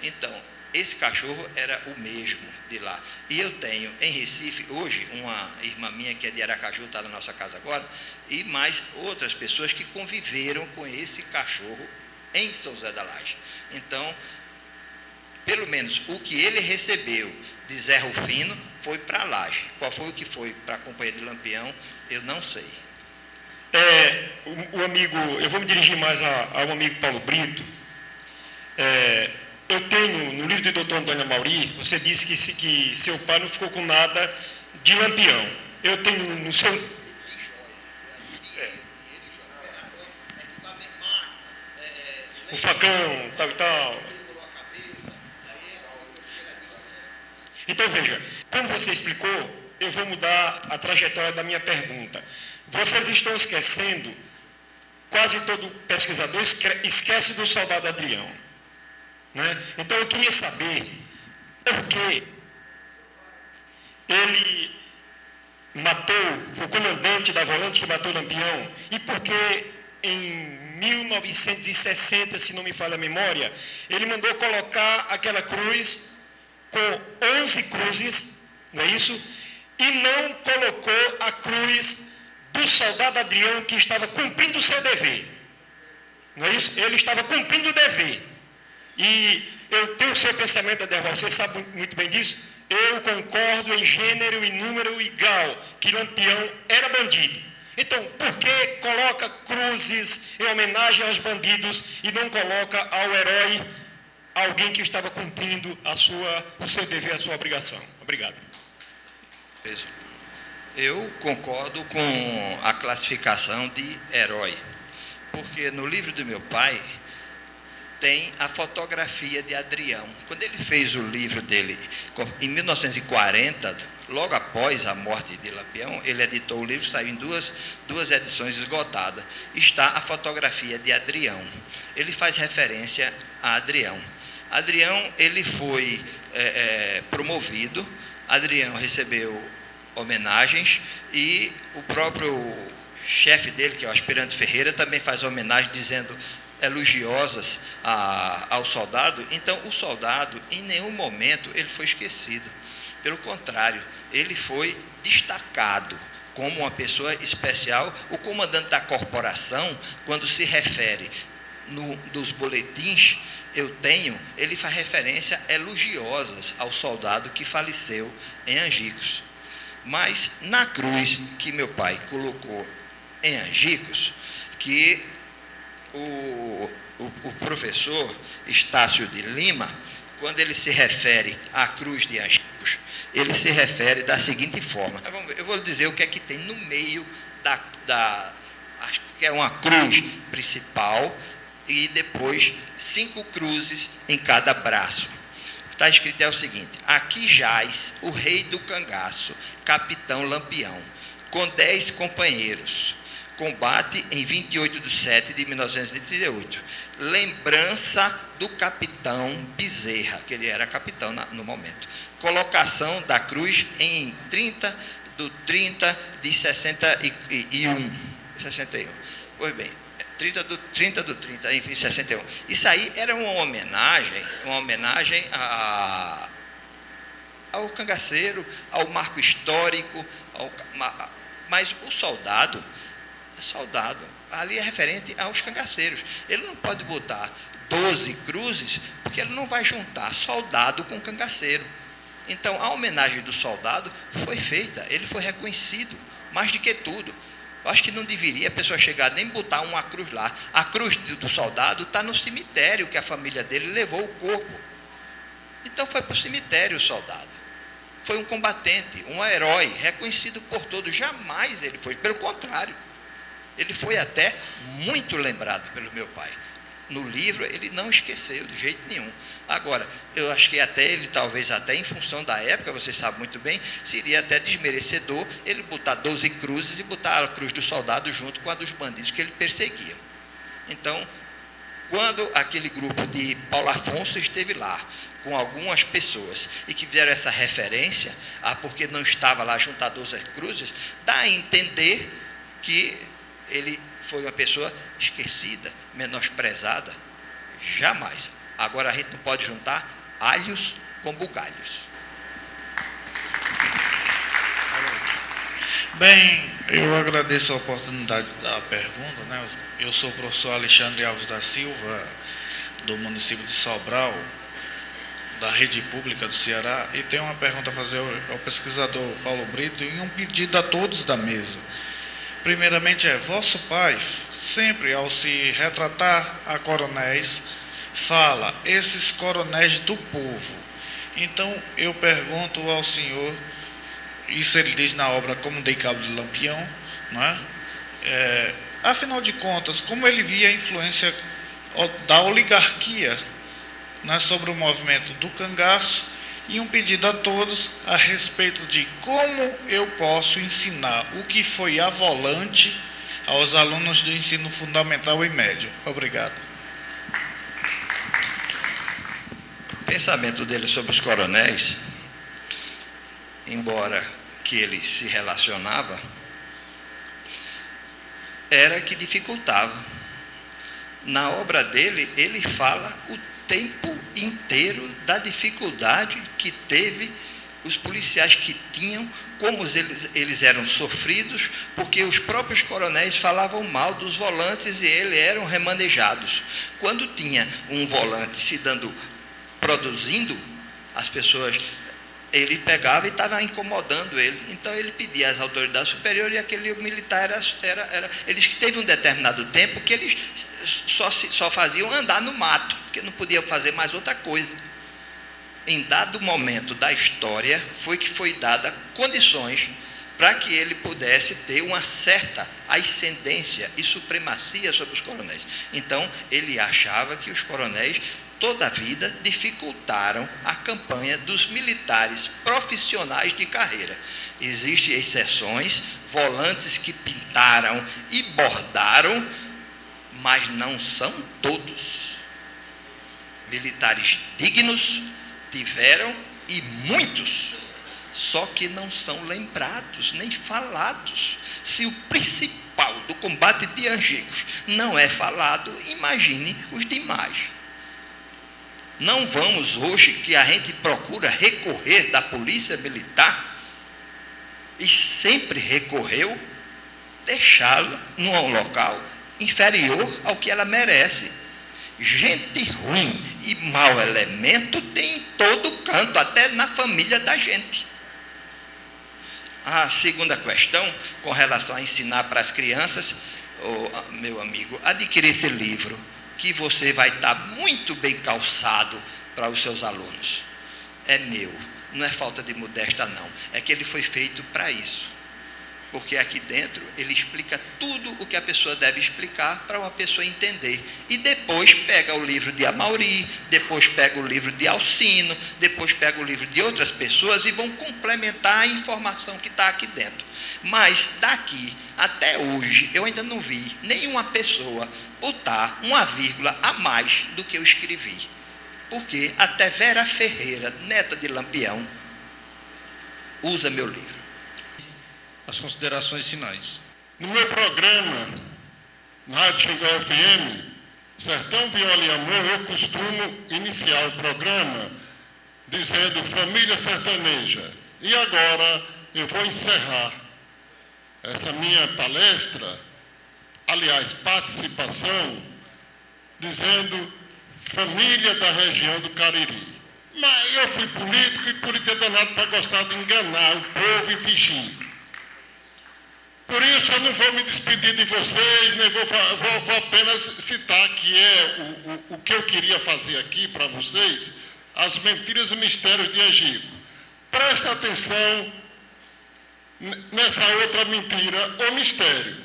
Então, esse cachorro era o mesmo de lá. E eu tenho em Recife, hoje, uma irmã minha que é de Aracaju, está na nossa casa agora, e mais outras pessoas que conviveram com esse cachorro em São José da Laje. Então, pelo menos o que ele recebeu de Zé Rufino foi para a Laje. Qual foi o que foi para a companhia de Lampião, eu não sei. O amigo, eu vou me dirigir mais ao amigo Paulo Brito. Eu tenho, no livro do Dr. Antônio Amauri, você disse que seu pai não ficou com nada de Lampião. Eu tenho no seu... o facão, tal e tal. Então, veja, como você explicou, eu vou mudar a trajetória da minha pergunta. Vocês estão esquecendo, quase todo pesquisador esquece do soldado Adrião, né? Então, eu queria saber por que ele matou o comandante da Volante que matou Lampião, e por que em 1960, se não me falha a memória, ele mandou colocar aquela cruz com 11 cruzes, não é isso? E não colocou a cruz do soldado Adrião, que estava cumprindo o seu dever. Não é isso? Ele estava cumprindo o dever. E eu tenho o seu pensamento, Aderval, você sabe muito bem disso. Eu concordo em gênero e número e grau que Lampião era bandido. Então, por que coloca cruzes em homenagem aos bandidos e não coloca ao herói alguém que estava cumprindo o seu dever, a sua obrigação? Obrigado. Eu concordo com a classificação de herói, porque no livro do meu pai tem a fotografia de Adrião. Quando ele fez o livro dele, em 1940, logo após a morte de Lampião, ele editou o livro, saiu em duas edições esgotadas. Está a fotografia de Adrião. Ele faz referência a Adrião. Adrião, ele foi promovido, Adrião recebeu homenagens e o próprio chefe dele, que é o aspirante Ferreira, também faz homenagem dizendo elogiosas ao soldado. Então, o soldado, em nenhum momento, ele foi esquecido. Pelo contrário, ele foi destacado como uma pessoa especial. O comandante da corporação, quando se refere dos boletins, ele faz referência elogiosas ao soldado que faleceu em Angicos. Mas na cruz que meu pai colocou em Angicos, que o professor Estácio de Lima, quando ele se refere à cruz de Angicos, ele se refere da seguinte forma. Eu vou dizer o que é que tem no meio acho que é uma cruz principal e depois 5 cruzes em cada braço. O que está escrito é o seguinte: aqui jaz o rei do cangaço, capitão Lampião, com 10 companheiros. Combate em 28 de 7 de 1938. Lembrança do capitão Bezerra, que ele era capitão no momento. Colocação da cruz em 30 de 61. Pois bem, 30 do 30, enfim, 61. Isso aí era uma homenagem ao cangaceiro, ao marco histórico, mas o soldado, ali é referente aos cangaceiros. Ele não pode botar 12 cruzes, porque ele não vai juntar soldado com cangaceiro. Então, a homenagem do soldado foi feita, ele foi reconhecido, mais do que tudo. Eu acho que não deveria a pessoa chegar nem botar uma cruz lá. A cruz do soldado está no cemitério, que a família dele levou o corpo. Então, foi para o cemitério o soldado. Foi um combatente, um herói, reconhecido por todos. Jamais ele foi, pelo contrário. Ele foi até muito lembrado pelo meu pai. No livro, ele não esqueceu de jeito nenhum. Agora, eu acho que até ele, talvez até em função da época, você sabe muito bem, seria até desmerecedor ele botar 12 cruzes e botar a cruz do soldado junto com a dos bandidos que ele perseguia. Então, quando aquele grupo de Paulo Afonso esteve lá, com algumas pessoas, e que fizeram essa referência, porque não estava lá junto a 12 cruzes, dá a entender que ele foi uma pessoa esquecida, menosprezada. Jamais. Agora a gente não pode juntar alhos com bugalhos. Bem, eu agradeço a oportunidade da pergunta, né? Eu sou o professor Alexandre Alves da Silva, do município de Sobral, da rede pública do Ceará, e tenho uma pergunta a fazer ao pesquisador Paulo Brito e um pedido a todos da mesa. Primeiramente vosso pai, sempre ao se retratar a coronéis, fala, esses coronéis do povo. Então, eu pergunto ao senhor, isso ele diz na obra Como Dei Cabo de Lampião, não é? Afinal de contas, como ele via a influência da oligarquia, né, sobre o movimento do cangaço, e um pedido a todos a respeito de como eu posso ensinar o que foi a volante aos alunos do ensino fundamental e médio. Obrigado. O pensamento dele sobre os coronéis, embora que ele se relacionava, era que dificultava. Na obra dele, ele fala o tempo inteiro da dificuldade que teve os policiais que tinham, como eles eram sofridos, porque os próprios coronéis falavam mal dos volantes e eles eram remanejados. Quando tinha um volante produzindo, as pessoas, ele pegava e estava incomodando ele. Então ele pedia às autoridades superiores, e aquele militar eles que teve um determinado tempo que eles só faziam andar no mato, porque não podia fazer mais outra coisa. Em dado momento da história, foi dada condições para que ele pudesse ter uma certa ascendência e supremacia sobre os coronéis. Então, ele achava que os coronéis, toda a vida, dificultaram a campanha dos militares profissionais de carreira. Existem exceções, volantes que pintaram e bordaram, mas não são todos. Militares dignos tiveram, e muitos, só que não são lembrados, nem falados. Se o principal do combate de Angicos não é falado, imagine os demais. Não vamos hoje, que a gente procura recorrer da polícia militar, e sempre recorreu, deixá-la num local inferior ao que ela merece. Gente ruim e mau elemento tem em todo canto, até na família da gente. A segunda questão, com relação a ensinar para as crianças, meu amigo, adquirir esse livro, que você vai estar muito bem calçado para os seus alunos. É meu, não é falta de modéstia não, é que ele foi feito para isso. Porque aqui dentro ele explica tudo o que a pessoa deve explicar para uma pessoa entender. E depois pega o livro de Amaury, depois pega o livro de Alcino, depois pega o livro de outras pessoas e vão complementar a informação que está aqui dentro. Mas daqui até hoje eu ainda não vi nenhuma pessoa botar uma vírgula a mais do que eu escrevi. Porque até Vera Ferreira, neta de Lampião, usa meu livro. As considerações finais. No meu programa, na Rádio Xingu FM, Sertão, Viola e Amor, eu costumo iniciar o programa dizendo família sertaneja. E agora eu vou encerrar essa minha palestra, aliás, participação, dizendo família da região do Cariri. Mas eu fui político e político é danado para gostar de enganar o povo e fingir. Por isso eu não vou me despedir de vocês, nem vou apenas citar que é o que eu queria fazer aqui para vocês, as mentiras e mistérios de Angico. Presta atenção nessa outra mentira ou mistério.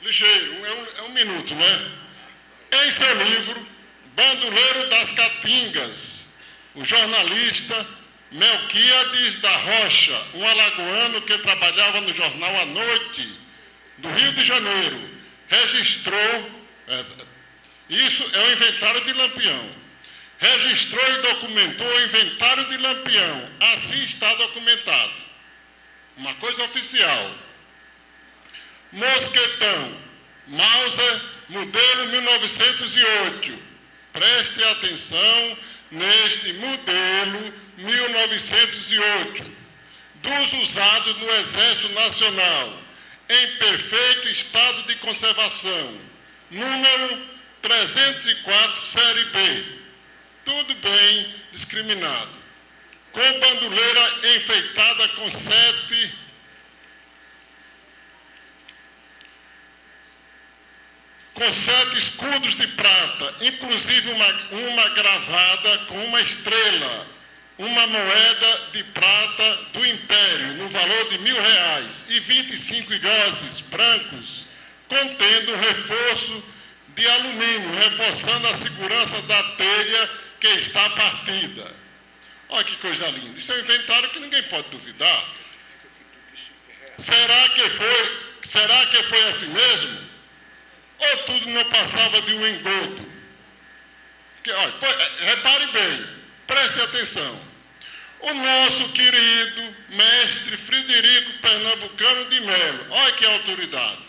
Ligeiro, é um minuto, né? Em seu livro, Bandoleiro das Caatingas, o jornalista Melquíades da Rocha, um alagoano que trabalhava no jornal à noite do Rio de Janeiro, registrou, isso é o inventário de Lampião, registrou e documentou o inventário de Lampião, assim está documentado, uma coisa oficial. Mosquetão, Mauser, modelo 1908, preste atenção neste modelo 1908, dos usados no Exército Nacional, em perfeito estado de conservação, número 304, série B, tudo bem discriminado, com bandoleira enfeitada com 7 escudos de prata, inclusive uma gravada com uma estrela, uma moeda de prata do Império, no valor de R$1.000, e 25 igoses brancos, contendo um reforço de alumínio, reforçando a segurança da telha que está partida. Olha que coisa linda. Isso é um inventário que ninguém pode duvidar. Será que foi assim mesmo? Ou tudo não passava de um engodo? Repare bem, preste atenção. O nosso querido mestre Frederico Pernambucano de Melo, olha que autoridade.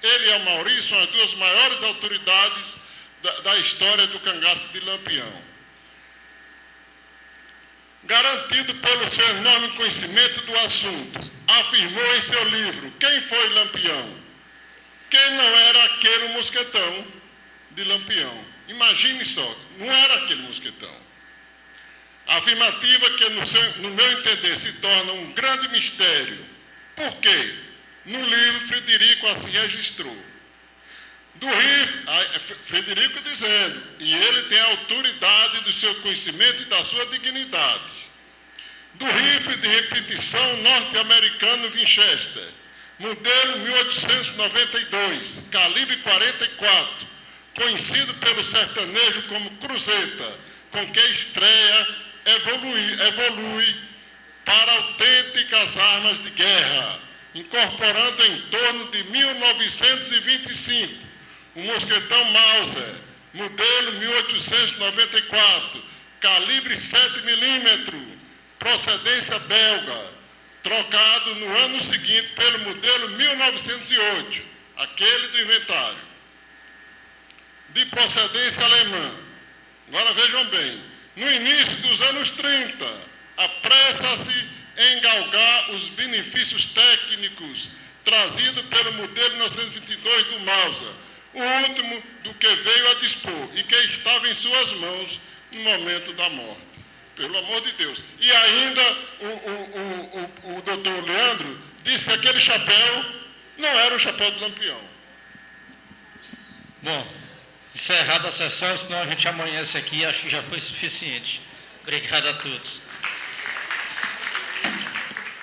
Ele e a Maurício são as duas maiores autoridades da história do cangaço de Lampião. Garantido pelo seu enorme conhecimento do assunto, afirmou em seu livro Quem foi Lampião? Que não era aquele mosquetão de Lampião. Imagine só, não era aquele mosquetão. Afirmativa que, no meu entender, se torna um grande mistério. Por quê? No livro, Frederico assim registrou. Do Rio, Frederico dizendo, e ele tem a autoridade do seu conhecimento e da sua dignidade. Do rifle de repetição norte-americano Winchester, modelo 1892, calibre 44, conhecido pelo sertanejo como Cruzeta, com que a estreia evolui para autênticas armas de guerra, incorporando em torno de 1925 o mosquetão Mauser, modelo 1894, calibre 7 mm, procedência belga, trocado no ano seguinte pelo modelo 1908, aquele do inventário, de procedência alemã. Agora vejam bem, no início dos anos 30, apressa-se em galgar os benefícios técnicos trazidos pelo modelo 1922 do Mauser, o último do que veio a dispor e que estava em suas mãos no momento da morte. Pelo amor de Deus. E ainda o doutor Leandro disse que aquele chapéu não era o chapéu do Lampião. Bom, encerrada a sessão, senão a gente amanhece aqui, acho que já foi suficiente. Obrigado a todos.